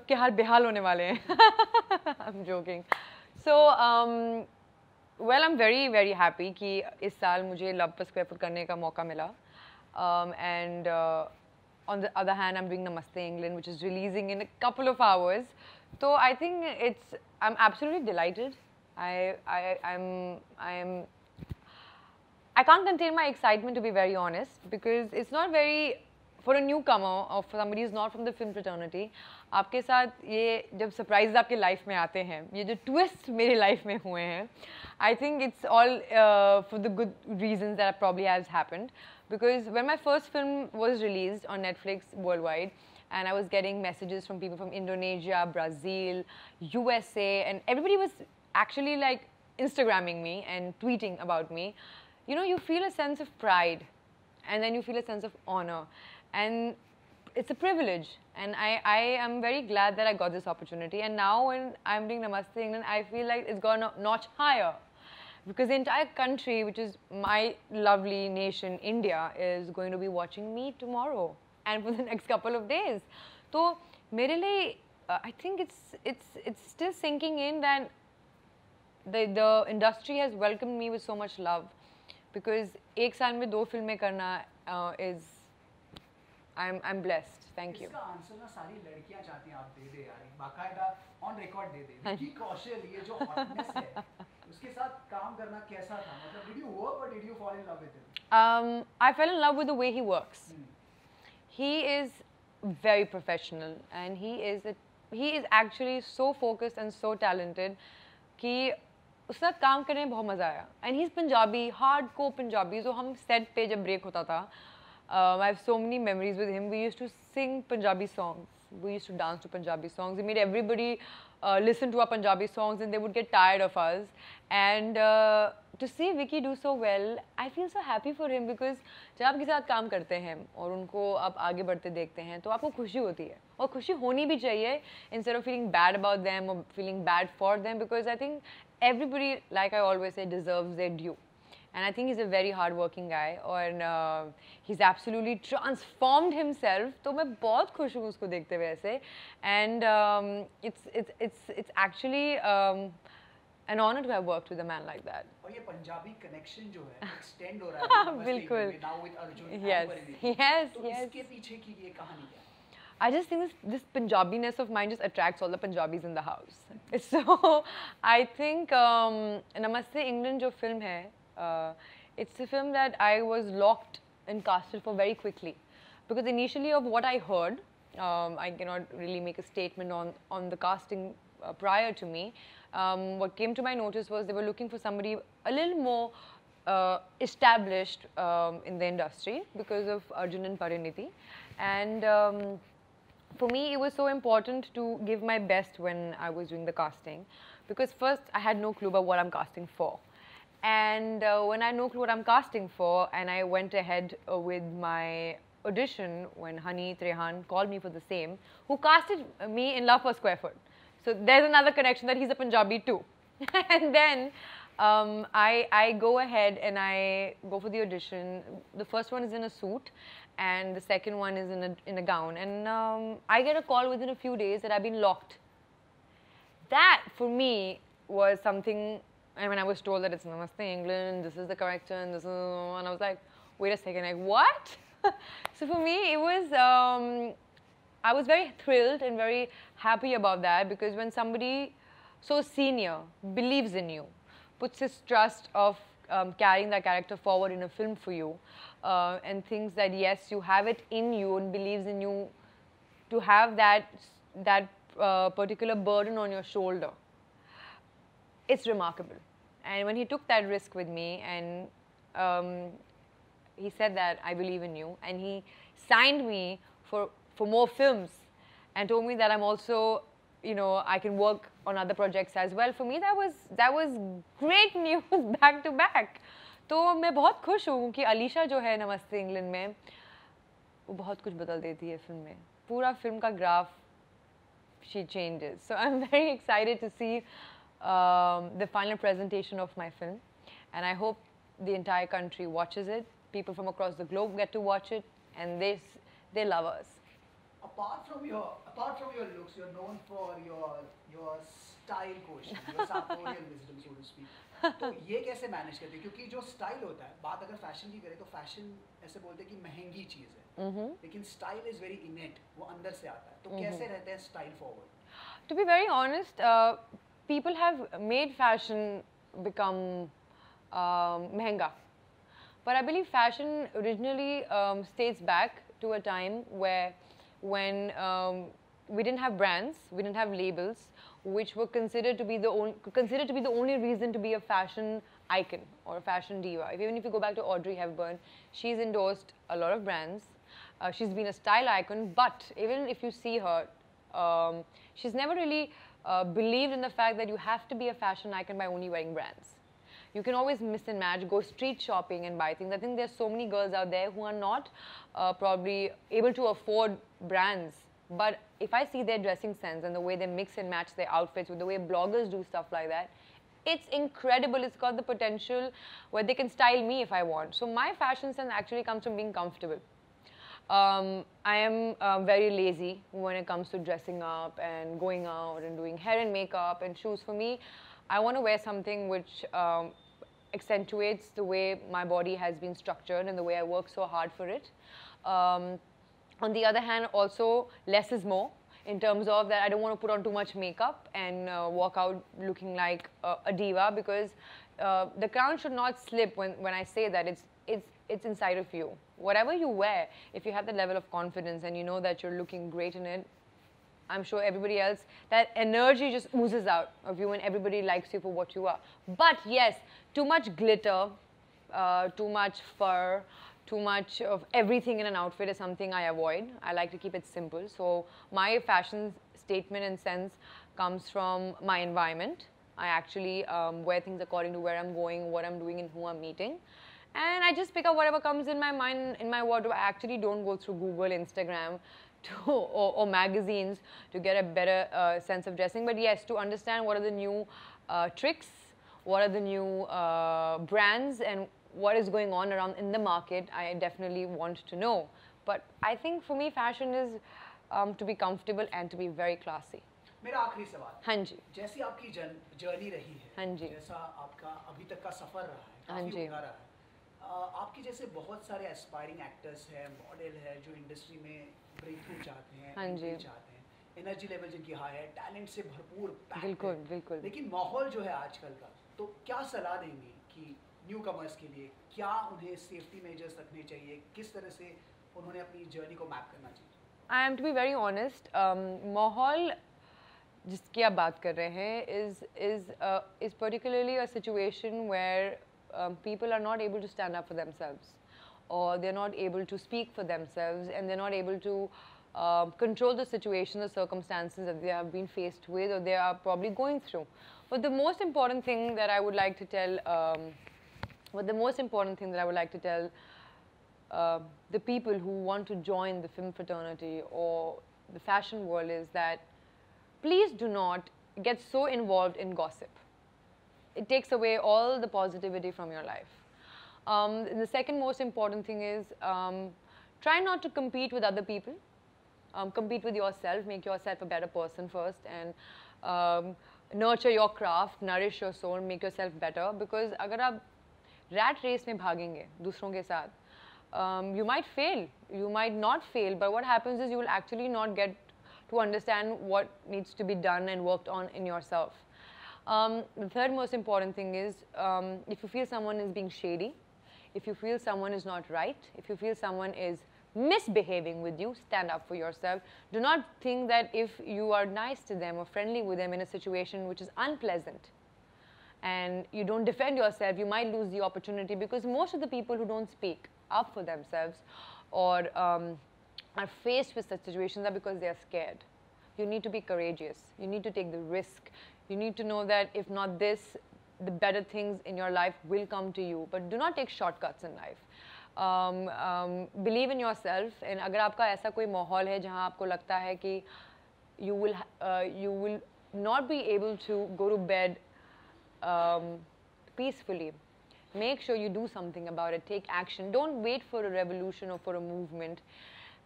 सबके हाल बेहाल होने वाले हैं. I'm joking. So well, I'm very happy कि इस साल मुझे Love per Square Foot करने का मौका मिला. And on the other hand, I'm doing Namaste England, which is releasing in a couple of hours. So I think I'm absolutely delighted. I can't contain my excitement, to be very honest, because it's not very, for a newcomer or for somebody who's not from the film fraternity, आपके साथ ये जब surprises आपके life में आते हैं, ये जो twist मेरे life में हुए हैं, I think it's all for the good reasons that probably has happened. Because when my first film was released on Netflix worldwide, and I was getting messages from people from Indonesia, Brazil, USA, and everybody was actually like Instagramming me and tweeting about me, you know, you feel a sense of pride, and then you feel a sense of honor, and it's a privilege. And I am very glad that I got this opportunity. And now when I'm doing Namaste England, I feel like it's gone a notch higher. Because the entire country, which is my lovely nation, India, is going to be watching me tomorrow and for the next couple of days. So, मेरे लिए, I think it's still sinking in that the industry has welcomed me with so much love. Because एक साल में 2 फिल्में करना is I'm blessed. Thank you. इसका answer ना सारी लड़कियां चाहती हैं आप दे दे यार, बाकायदा ऑन रिकॉर्ड दे दे. विकी कौशल ये जो हॉटनेस है, उसके साथ काम करना कैसा था? मतलब did you work or did you fall in love with him? I fell in love with the way he works. He is very professional, and he is actually so focused and so talented कि उसके साथ काम करने में बहुत मज़ा आया. And he's Punjabi, hardcore Punjabi. So हम set पे जब break होता था, I have so many memories with him. We used to sing Punjabi songs. We used to dance to Punjabi songs. He made everybody listen to our Punjabi songs, and they would get tired of us. And to see Vicky do so well, I feel so happy for him, because जब आप किसी साथ काम करते हैं और उनको आप आगे बढ़ते देखते हैं तो आपको खुशी होती है, और खुशी होनी भी चाहिए, instead of feeling bad about them or feeling bad for them, because I think everybody, like I always say, deserves their due. And I think he's a very hard-working guy, and he's absolutely transformed himself. तो मैं बहुत खुश हूँ उसको देखते हुए ऐसे, and it's actually an honor to have worked with a man like that. और ये पंजाबी connection जो है extend हो रहा है बिल्कुल. now with Arjun. Yes. तो इसके पीछे की ये कहानी क्या है? I just think this Punjabiness of mine just attracts all the Punjabis in the house. So I think Namaste England जो film है, it's a film that I was locked and casted for very quickly, because initially of what I heard, I cannot really make a statement on the casting prior to me. What came to my notice was they were looking for somebody a little more established in the industry because of Arjun and Pariniti, and for me it was so important to give my best when I was doing the casting, because first I had no clue about what I'm casting for. And when I had no clue what I'm casting for, and I went ahead with my audition when Hani Trehan called me for the same, who casted me in Love per Square Foot. So there's another connection that he's a Punjabi too. And then I go ahead and I go for the audition. The first one is in a suit, and the second one is in a gown. And I get a call within a few days that I've been locked. That for me was something. And when I was told that it's Namaste England, this is the character, and I was like, wait a second, like what? So for me, it was, I was very thrilled and very happy about that, because when somebody so senior believes in you, puts his trust of carrying that character forward in a film for you, and thinks that yes, you have it in you, and believes in you to have that particular burden on your shoulder, it's remarkable. And when he took that risk with me, and he said that I believe in you, and he signed me for more films, and told me that I'm also, you know, I can work on other projects as well. For me, that was great news back to back. तो मैं बहुत खुश हूँ कि अलीशा जो है नमस्ते England में, वो बहुत कुछ बदल देती है फिल्म में. पूरा फिल्म का graph, she changes. So I'm very excited to see the final presentation of my film, and I hope the entire country watches it. People from across the globe get to watch it, and they love us. apart from your looks, you're known for your style quotient, your sartorial wisdom, so to speak. तो ये कैसे manage करते हैं? क्योंकि जो style होता है, बात अगर फैशन की करें तो फैशन ऐसे बोलते हैं कि महंगी चीज़ है, लेकिन स्टाइल इज वेरी इनेट, वो अंदर से आता है. तो कैसे रहते हैं style forward? To be very honest, people have made fashion become mehenga. But I believe fashion originally states back to a time when we didn't have brands, we didn't have labels, which were considered to be the only reason to be a fashion icon or a fashion diva. Even if you go back to Audrey Hepburn, she's endorsed a lot of brands. She's been a style icon, but even if you see her, she's never really believed in the fact that you have to be a fashion icon by only wearing brands. You can always mix and match, go street shopping and buy things. I think there's so many girls out there who are not probably able to afford brands. But if I see their dressing sense and the way they mix and match their outfits with the way bloggers do stuff like that, it's incredible. It's got the potential where they can style me if I want. So my fashion sense actually comes from being comfortable. I am very lazy when it comes to dressing up and going out and doing hair and makeup and shoes. For me, I want to wear something which accentuates the way my body has been structured and the way I work so hard for it. On the other hand, also less is more in terms of that I don't want to put on too much makeup and walk out looking like a diva, because the crown should not slip when I say that. It's inside of you. Whatever you wear, if you have the level of confidence and you know that you're looking great in it, I'm sure everybody else, that energy just oozes out of you and everybody likes you for what you are. But yes, too much glitter, too much fur, too much of everything in an outfit is something I avoid. I like to keep it simple. So my fashion statement and sense comes from my environment. I actually wear things according to where I'm going, what I'm doing and who I'm meeting. And I just pick up whatever comes in my mind, in my wardrobe. I actually don't go through Google, Instagram, or magazines to get a better sense of dressing. But yes, to understand what are the new tricks, what are the new brands, and what is going on around in the market, I definitely want to know. But I think for me, fashion is to be comfortable and to be very classy. मेरा आखिरी सवाल, हाँ जी, जैसी आपकी journey रही है, हाँ जी, जैसा आपका अभी तक का सफ़र रहा है, हाँ जी, रहा है, आपकी जैसे बहुत सारे एस्पायरिंग एक्टर्स हैं, मॉडल है, जो इंडस्ट्री में ब्रेक थ्रू चाहते हैं, हाँ जी, चाहते हैं, एनर्जी लेवल जिनकी हाई है, टैलेंट से भरपूर, बिल्कुल बिल्कुल, लेकिन माहौल जो है आजकल का, तो क्या सलाह देंगे कि न्यू कमर्स के लिए क्या उन्हें सेफ्टी मेजर्स रखने चाहिए, किस तरह से उन्होंने अपनी जर्नी को मैप करना चाहिए? I am, to be very honest, माहौल जिसकी आप बात कर रहे हैं is particularly a situation where people are not able to stand up for themselves, or they're not able to speak for themselves, and they're not able to control the situation, the circumstances that they have been faced with, or they are probably going through. But the most important thing that I would like to tell, the people who want to join the film fraternity or the fashion world is that please do not get so involved in gossip. It takes away all the positivity from your life. The second most important thing is try not to compete with other people. Compete with yourself, make yourself a better person first, and nurture your craft, nourish your soul, make yourself better. Because अगर आप rat race में भागेंगे दूसरों के साथ, you might fail, you might not fail, but what happens is you will actually not get to understand what needs to be done and worked on in yourself. The third most important thing is if you feel someone is being shady, if you feel someone is not right, if you feel someone is misbehaving with you, stand up for yourself. Do not think that if you are nice to them or friendly with them in a situation which is unpleasant and you don't defend yourself, you might lose the opportunity, because most of the people who don't speak up for themselves or are faced with such situations are because they are scared. You need to be courageous. You need to take the risk. You need to know that if not this, the better things in your life will come to you. But do not take shortcuts in life. Believe in yourself. And अगर आपका ऐसा कोई माहौल है जहाँ आपको लगता है कि you will not be able to go to bed peacefully, make sure you do something about it. Take action. Don't wait for a revolution or for a movement.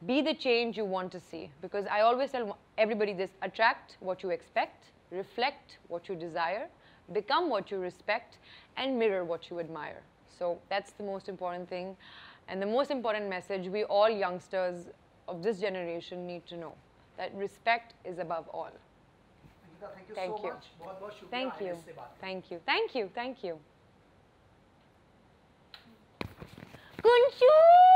be the change you want to see. Because I always tell everybody this: attract what you expect, reflect what you desire, become what you respect, and mirror what you admire. So that's the most important thing. And the most important message we all youngsters of this generation need to know, that respect is above all. Thank you so much. बहुत-बहुत शुक्रिया Thank you. IIS से बात करने Thank you. Thank you. Thank you. Kunshu!